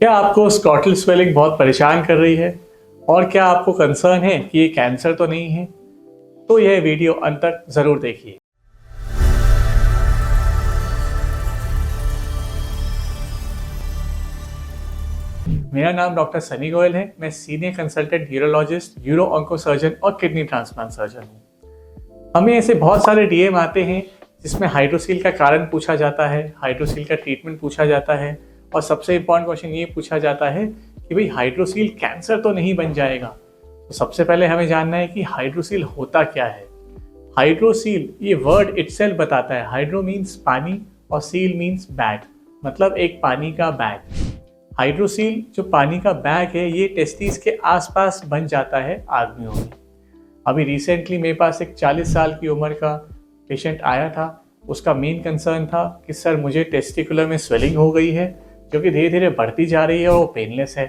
क्या आपको scrotal swelling बहुत परेशान कर रही है और क्या आपको कंसर्न है कि ये कैंसर तो नहीं है? तो यह वीडियो अंत तक ज़रूर देखिए। मेरा नाम डॉक्टर सनी गोयल है। मैं senior consultant urologist, euro onco surgeon और किडनी ट्रांसप्लांट सर्जन हूँ। हमें ऐसे बहुत सारे डीएम आते हैं जिसमें हाइड्रोसील का कारण पूछा जाता है, हाइड्रोसील का ट्रीटमेंट पूछा जाता है और सबसे इम्पॉर्टेंट क्वेश्चन ये पूछा जाता है कि भाई हाइड्रोसील कैंसर तो नहीं बन जाएगा। तो सबसे पहले हमें जानना है कि हाइड्रोसील होता क्या है। हाइड्रोसील ये वर्ड इटसेल्फ बताता है। हाइड्रो मीन्स पानी और सील मीन्स बैग, मतलब एक पानी का बैग। हाइड्रोसील जो पानी का बैग है ये टेस्टिस के आसपास बन जाता है आदमियों में। अभी रिसेंटली मेरे पास एक 40 साल की उम्र का पेशेंट आया था। उसका मेन कंसर्न था कि सर मुझे टेस्टिकुलर में स्वेलिंग हो गई है जो कि धीरे धीरे बढ़ती जा रही है और वो पेनलेस है।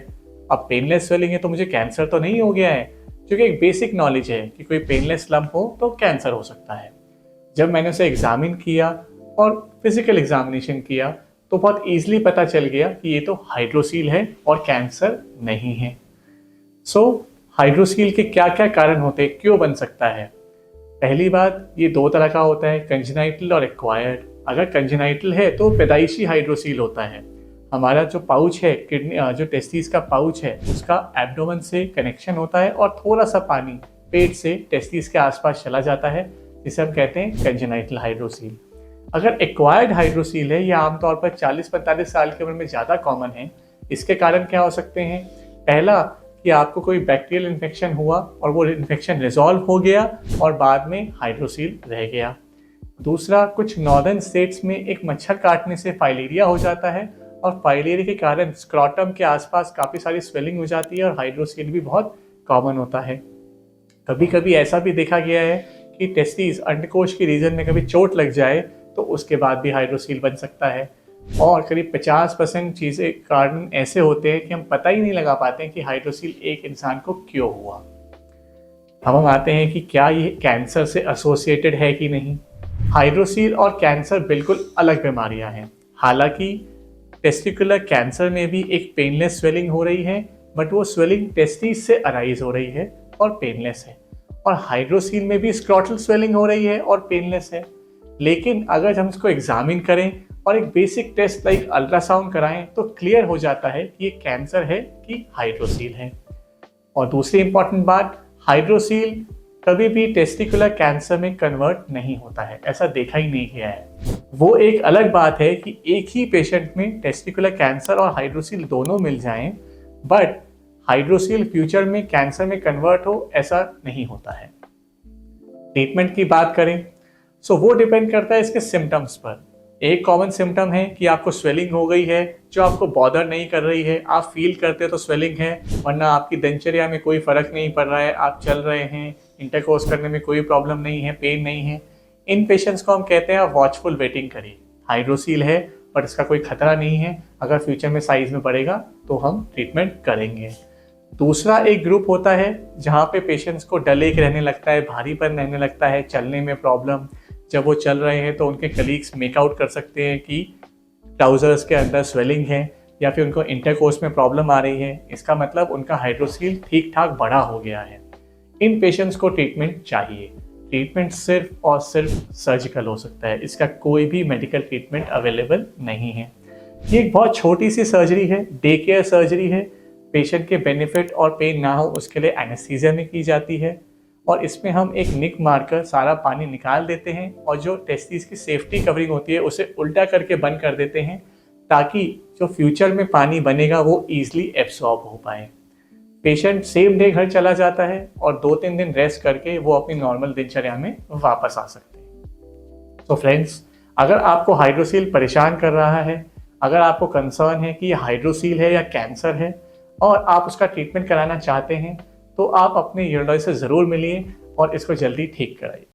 अब पेनलेस स्वेलिंग है तो मुझे कैंसर तो नहीं हो गया है, क्योंकि एक बेसिक नॉलेज है कि कोई पेनलेस लंप हो तो कैंसर हो सकता है। जब मैंने उसे एग्जामिन किया और फिजिकल एग्जामिनेशन किया तो बहुत ईजिली पता चल गया कि ये तो हाइड्रोसील है और कैंसर नहीं है। हाइड्रोसील के क्या क्या कारण होते हैं, क्यों बन सकता है? पहली बात, ये दो तरह का होता है, कंजेनाइटल और एक्वायर्ड। अगर कंजेनाइटल है तो पैदाइशी हाइड्रोसील होता है। हमारा जो पाउच है, किडनी जो टेस्टिस का पाउच है, उसका एब्डोमेन से कनेक्शन होता है और थोड़ा सा पानी पेट से टेस्टिस के आसपास चला जाता है, जिसे हम कहते हैं कंजेनाइटल हाइड्रोसील। अगर एक्वायर्ड हाइड्रोसील है, यह आमतौर पर 40-45 साल की उम्र में ज़्यादा कॉमन है। इसके कारण क्या हो सकते हैं? पहला, कि आपको कोई बैक्टीरियल इन्फेक्शन हुआ और वो इन्फेक्शन रिजॉल्व हो गया और बाद में हाइड्रोसील रह गया। दूसरा, कुछ नॉर्दर्न स्टेट्स में एक मच्छर काटने से फाइलेरिया हो जाता है और फाइलेरिया के कारण स्क्रॉटम के आसपास काफ़ी सारी स्वेलिंग हो जाती है और हाइड्रोसील भी बहुत कॉमन होता है। कभी कभी ऐसा भी देखा गया है कि टेस्टिस अंडकोश के रीजन में कभी चोट लग जाए तो उसके बाद भी हाइड्रोसील बन सकता है। और करीब 50% चीज़ें कारण ऐसे होते हैं कि हम पता ही नहीं लगा पाते हैं कि हाइड्रोसील एक इंसान को क्यों हुआ। अब हम आते हैं कि क्या ये कैंसर से एसोसिएटेड है कि नहीं। हाइड्रोसील और कैंसर बिल्कुल अलग बीमारियां हैं। हालांकि टेस्टिकुलर कैंसर में भी एक पेनलेस स्वेलिंग हो रही है, बट वो स्वेलिंग टेस्टिस से अराइज हो रही है और पेनलेस है। और हाइड्रोसील में भी स्क्रॉटल स्वेलिंग हो रही है और पेनलेस है। लेकिन अगर हम इसको एग्जामिन करें और एक बेसिक टेस्ट लाइक अल्ट्रासाउंड कराएं तो क्लियर हो जाता है कि ये कैंसर है कि हाइड्रोसील है। और दूसरी इंपॉर्टेंट बात, हाइड्रोसील कभी भी टेस्टिकुलर कैंसर में कन्वर्ट नहीं होता है, ऐसा देखा ही नहीं गया है। वो एक अलग बात है कि एक ही पेशेंट में टेस्टिकुलर कैंसर और हाइड्रोसील दोनों मिल जाएं, बट हाइड्रोसील फ्यूचर में कैंसर में कन्वर्ट हो, ऐसा नहीं होता है। ट्रीटमेंट की बात करें वो डिपेंड करता है इसके सिम्टम्स पर। एक कॉमन सिम्टम है कि आपको स्वेलिंग हो गई है जो आपको बॉदर नहीं कर रही है, आप फील करते हो तो स्वेलिंग है, वरना आपकी दिनचर्या में कोई फर्क नहीं पड़ रहा है, आप चल रहे हैं, इंटरकोर्स करने में कोई प्रॉब्लम नहीं है, पेन नहीं है। इन पेशेंट्स को हम कहते हैं आप वॉचफुल वेटिंग करिए। हाइड्रोसील है बट इसका कोई खतरा नहीं है, अगर फ्यूचर में साइज में बढ़ेगा तो हम ट्रीटमेंट करेंगे। दूसरा एक ग्रुप होता है जहाँ पे पेशेंट्स को डल एक रहने लगता है, भारीपन रहने लगता है, चलने में प्रॉब्लम। जब वो चल रहे हैं तो उनके कलीग्स मेकआउट कर सकते हैं कि ट्राउजर्स के अंदर स्वेलिंग है या फिर उनको इंटरकोर्स में प्रॉब्लम आ रही है, इसका मतलब उनका हाइड्रोसील ठीक ठाक बड़ा हो गया है। इन पेशेंट्स को ट्रीटमेंट चाहिए। ट्रीटमेंट सिर्फ और सिर्फ सर्जिकल हो सकता है, इसका कोई भी मेडिकल ट्रीटमेंट अवेलेबल नहीं है। ये एक बहुत छोटी सी सर्जरी है, डे केयर सर्जरी है। पेशेंट के बेनिफिट और पेन ना हो उसके लिए एनेस्थीसिया में की जाती है और इसमें हम एक निक मारकर सारा पानी निकाल देते हैं और जो टेस्टिस की सेफ्टी कवरिंग होती है उसे उल्टा करके बंद कर देते हैं, ताकि जो फ्यूचर में पानी बनेगा वो ईजिली एब्सॉर्ब हो पाए। पेशेंट सेम डे घर चला जाता है और 2-3 दिन रेस्ट करके वो अपनी नॉर्मल दिनचर्या में वापस आ सकते हैं। तो फ्रेंड्स, अगर आपको हाइड्रोसील परेशान कर रहा है, अगर आपको कंसर्न है कि ये हाइड्रोसील है या कैंसर है और आप उसका ट्रीटमेंट कराना चाहते हैं, तो आप अपने यूरोलॉजिस्ट से ज़रूर मिलिए और इसको जल्दी ठीक कराइए।